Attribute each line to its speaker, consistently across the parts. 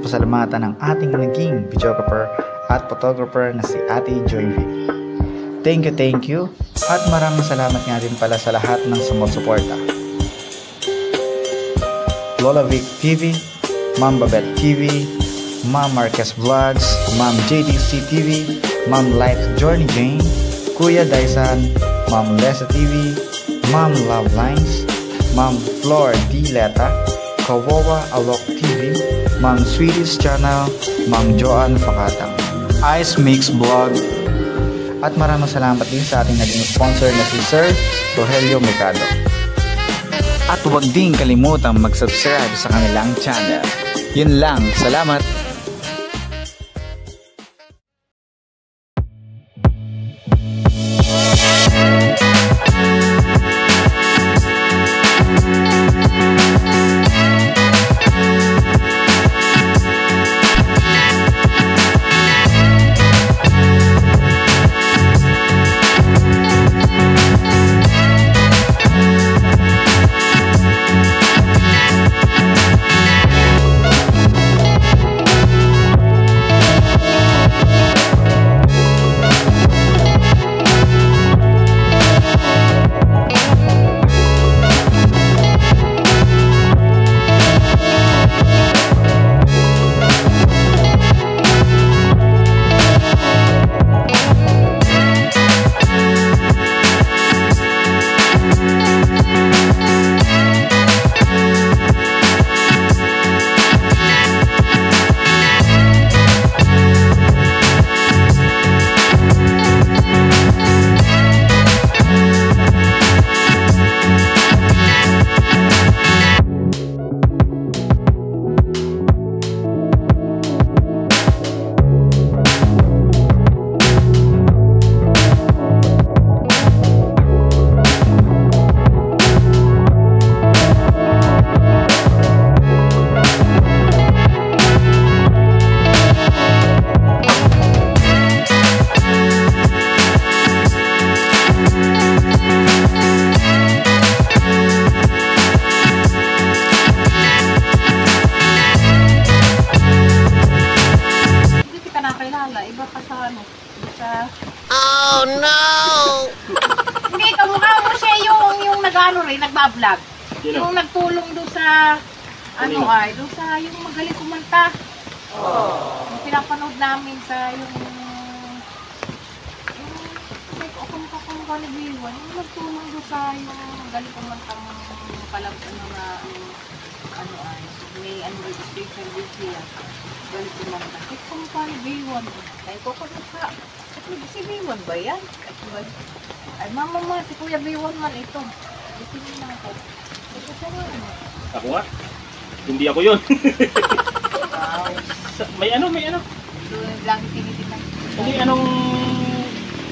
Speaker 1: pasalamatan ng ating naging videographer at photographer na si Ate Joy V. Thank you at maraming salamat nga din pala sa lahat ng sumusuporta. Lola Vic TV, Ma'am Babette TV, Ma'am Marquez Vlogs, Ma'am JDC TV, Ma'am Life Journey Jane, Kuya Daisan, Ma'am Lesa TV, Ma'am Love Lines, Ma'am Flor Dileta, Kawawa Alok TV, Ma'am Sweeties Channel, Ma'am Joanne Fakatang, Ice Mix Vlog, at maraming salamat din sa ating naging sponsor na si Sir Rogelio Mercado. At huwag din kalimutang mag-subscribe sa kanilang channel. Yun lang, salamat!
Speaker 2: Oh no!
Speaker 3: Hindi, kamukha mo siya yung nag-ano rin, nagbablog. Yung nagtulong doon sa, doon sa yung magaling kumanta. Yung pinapanood namin sa yung kamukha ni Biwan. Yung nagtulong doon sa yung magaling kumanta ng palag, may registration din siya. Galing kumanta. Kahit kamukha ni Biwan. Kahit ko kumukha. Si Biwan ba yan? Ay, mama, si Kuya Biwan man ito. Ito na ako. Ito siya man.
Speaker 4: Ako nga? Hindi ako yun.
Speaker 3: Wow.
Speaker 4: May ano?
Speaker 3: Doon lang tinitinan.
Speaker 4: Hindi,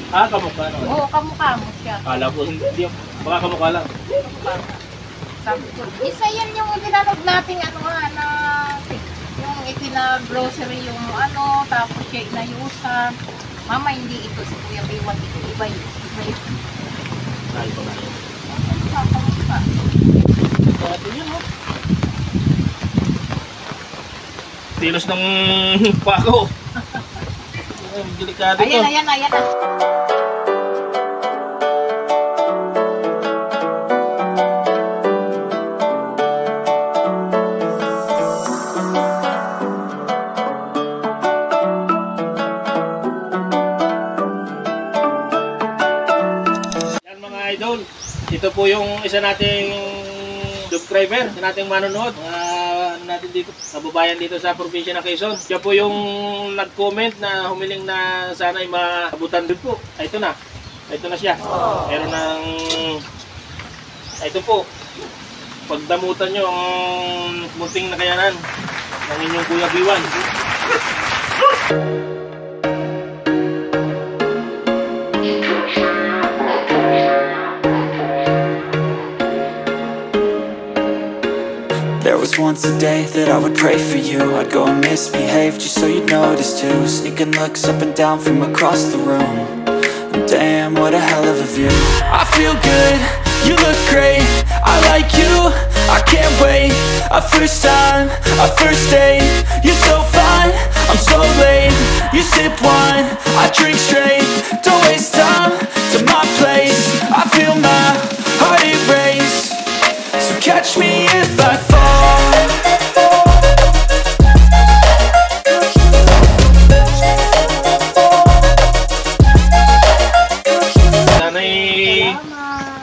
Speaker 4: kamukha no?
Speaker 3: Oo, kamukha mo siya.
Speaker 4: Kala ko, hindi. Baka kamukha lang.
Speaker 3: Sabi ko, isa yan yung tinanong natin, yung itina-grocery yung tapos siya inayusan. Mama, hindi ito si Kuya Biwan, ito iba yun.
Speaker 4: Ay, ba nga yun?
Speaker 3: Kamukha.
Speaker 4: Ito yun, oh. Tilos ng pako. Delikado ito.
Speaker 3: Ayan.
Speaker 4: Idol, ito po yung isa nating subscriber, isa nating manonood, natin dito, kababayan dito sa probinsya ng Quezon. Siya po yung nag-comment na humiling na sana ay maabutan din po. Ito na siya. Meron ng, ito po, pagdamutan nyo ang munting nakayanan ng inyong Kuya Biwan.
Speaker 5: There was once a day that I would pray for you. I'd go and misbehave just so you'd notice too. Sneaking looks up and down from across the room. And damn, what a hell of a view. I feel good, you look great, I like you, I can't wait. Our first time, our first date. You're so fine, I'm so late. You sip wine, I drink straight. Don't waste time to my place. I feel my heart erase. So catch me if I fall.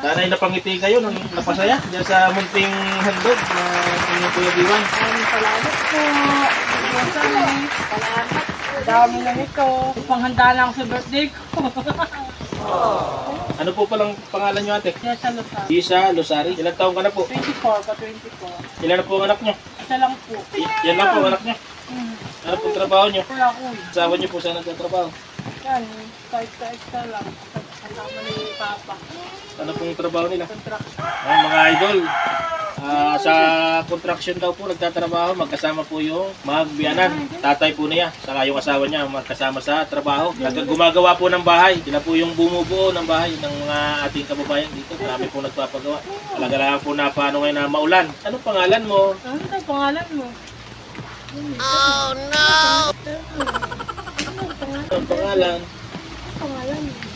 Speaker 4: Sana'y napangiti kayo nang napasaya dyan sa munting handog na inyong Kuya Biwan.
Speaker 3: Salamat po. Salamat. Dami lang ito. Panghanda lang sa birthday ko.
Speaker 4: Ano po palang pangalan nyo, ate?
Speaker 3: Yes, ano sa?
Speaker 4: Isa Losari. Ilang taong ka na po?
Speaker 3: 24 pa 24.
Speaker 4: Ilan na po ang anak nyo?
Speaker 3: Isa lang po.
Speaker 4: Yan lang po ang anak nyo. Ano pong trabaho nyo?
Speaker 3: Wala ko.
Speaker 4: Asawa nyo po saan nagtatrabaho?
Speaker 3: Yan, kahit lang. Kasama ni Papa.
Speaker 4: Ano pong trabaho nila?
Speaker 3: Contraction.
Speaker 4: Ay, mga idol, sa construction daw po nagtatrabaho, magkasama po yung magbiyanan. Tatay po niya, saka yung asawa niya, magkasama sa trabaho. Gumagawa po ng bahay. Sila po yung bumubuo ng bahay ng mga ating kababayan dito. Marami po nagpapagawa. Talaga lang po na paano ngayon na maulan. Anong pangalan mo?
Speaker 3: Ano ang pangalan mo?
Speaker 2: Oh no!
Speaker 4: Anong pangalan?
Speaker 3: Pangalan mo?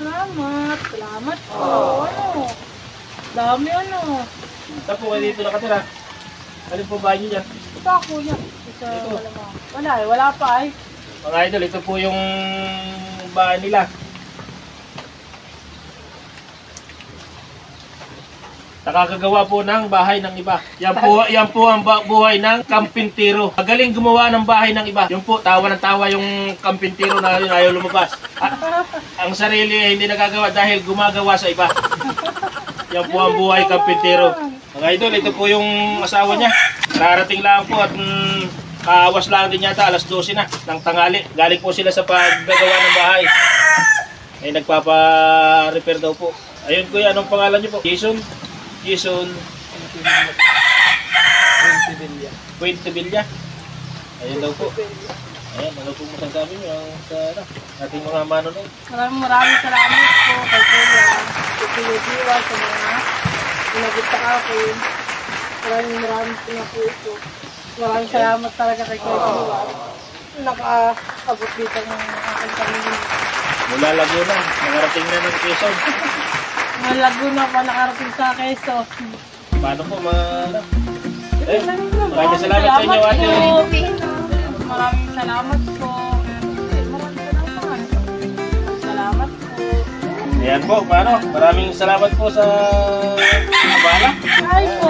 Speaker 3: Salamat. Salamat po. Ano? Dami ano.
Speaker 4: Saan po kayo dito nakatira? Ano po bahay niyo dyan?
Speaker 3: Ito ako yan. Ito, wala eh. Wala pa eh.
Speaker 4: Mga idol, ito po yung bahay nila. Nakakagawa po ng bahay ng iba. Yan po ang buhay ng kampintero. Magaling gumawa ng bahay ng iba. Yung po, tawa ng tawa yung kampintero na yun, ayaw lumabas. Ang sarili hindi nagagawa dahil gumagawa sa iba. Yan po ang buhay kampintero. Mga idol, ito po yung asawa niya. Nararating lang po at kaawas lang din yata, alas 12 na ng tanghali. Galing po sila sa paggagawa ng bahay. Ay nagpapa-repair daw po. Ayun kuya, anong pangalan niyo po? Jason Puentevilla. Ayun daw po. Ayan, ano po masasabi niyo sa ating mga manonood?
Speaker 3: Maraming salamat po kay Kuya. Kay Kuya Diwa sa mga inagot sa akin. Maraming po na po ito. Maraming salamat talaga kay Kuya Diwa. Nakaabot dito ng aking pamilya.
Speaker 4: Mula Laguna, nakarating na ng Quezon.
Speaker 3: Mga Laguna pa nakarating sa Quezon.
Speaker 4: Paano po maraming salamat sa inyo, ate.
Speaker 3: Maraming salamat po. Salamat po.
Speaker 4: Ayan po, paano? Maraming salamat po sa abala.
Speaker 3: Ay po.